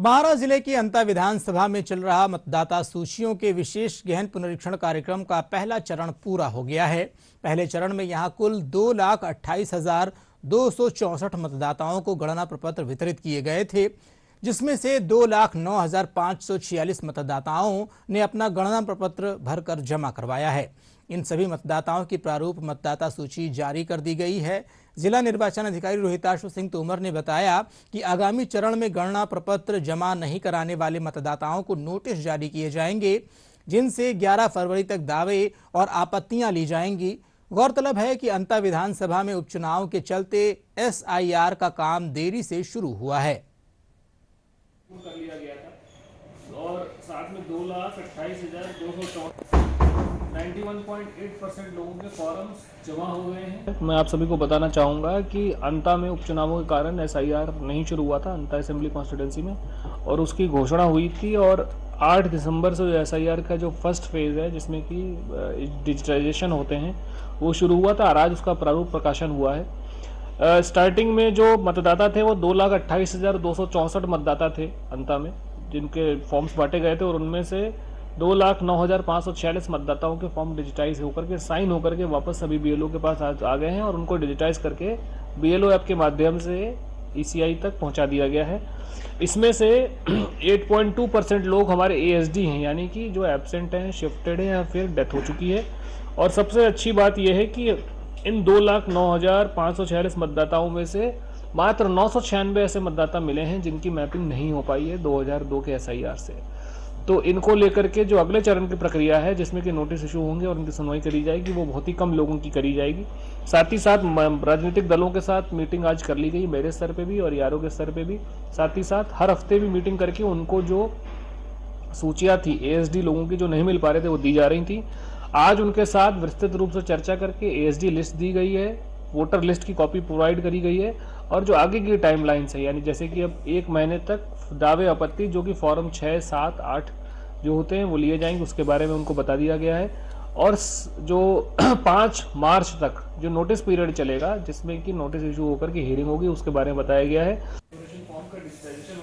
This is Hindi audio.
बारां जिले की अंता विधानसभा में चल रहा मतदाता सूचियों के विशेष गहन पुनरीक्षण कार्यक्रम का पहला चरण पूरा हो गया है। पहले चरण में यहां कुल 2,28,264 मतदाताओं को गणना प्रपत्र वितरित किए गए थे, जिसमें से 2,09,546 मतदाताओं ने अपना गणना प्रपत्र भरकर जमा करवाया है। इन सभी मतदाताओं की प्रारूप मतदाता सूची जारी कर दी गई है। जिला निर्वाचन अधिकारी रोहिताक्ष सिंह तोमर ने बताया कि आगामी चरण में गणना प्रपत्र जमा नहीं कराने वाले मतदाताओं को नोटिस जारी किए जाएंगे, जिनसे 11 फरवरी तक दावे और आपत्तियां ली जाएंगी। गौरतलब है कि अंता विधानसभा में उपचुनाव के चलते SIR का काम देरी से शुरू हुआ है। कर लिया गया था और साथ में 2,28,294 लोगों के फॉर्म्स जमा हो गए हैं। मैं आप सभी को बताना चाहूँगा कि अंता में उपचुनावों के कारण SIR नहीं शुरू हुआ था अंता असेंबली कॉन्स्टिट्यूंसी में, और उसकी घोषणा हुई थी। और 8 दिसंबर से SIR का जो फर्स्ट फेज़ है, जिसमें कि डिजिटाइजेशन होते हैं, वो शुरू हुआ था और आज उसका प्रारूप प्रकाशन हुआ है। स्टार्टिंग में जो मतदाता थे वो 2,28,264 मतदाता थे अंता में, जिनके फॉर्म्स बांटे गए थे, और उनमें से 2,09,546 मतदाताओं के फॉर्म डिजिटाइज होकर के साइन होकर के वापस सभी BLO के पास आ गए हैं और उनको डिजिटाइज करके BLO ऐप के माध्यम से ECI तक पहुंचा दिया गया है। इसमें से 8.2% लोग हमारे ASD हैं, यानी कि जो एब्सेंट हैं, शिफ्टेड हैं या फिर डेथ हो चुकी है। और सबसे अच्छी बात यह है कि इन 2,09,546 मतदाताओं में से मात्र 996 ऐसे मतदाता मिले हैं जिनकी मैपिंग नहीं हो पाई है 2002 के SIR से। तो इनको लेकर के जो अगले चरण की प्रक्रिया है, जिसमें कि नोटिस इशू होंगे और उनकी सुनवाई करी जाएगी, वो बहुत ही कम लोगों की करी जाएगी। साथ ही साथ राजनीतिक दलों के साथ मीटिंग आज कर ली गई, मेरे स्तर पे भी और यारों के स्तर पे भी। साथ ही साथ हर हफ्ते भी मीटिंग करके उनको जो सूचियाँ थी ASD लोगों की जो नहीं मिल पा रहे थे, वो दी जा रही थी। आज उनके साथ विस्तृत रूप से चर्चा करके ASD लिस्ट दी गई है, वोटर लिस्ट की कॉपी प्रोवाइड करी गई है, और जो आगे की टाइमलाइंस है, यानी जैसे कि अब 1 महीने तक दावे आपत्ति जो कि फॉर्म 6, 7, 8 जो होते हैं वो लिए जाएंगे, उसके बारे में उनको बता दिया गया है। और जो 5 मार्च तक जो नोटिस पीरियड चलेगा, जिसमें कि नोटिस इशू होकर के हियरिंग होगी, उसके बारे में बताया गया है।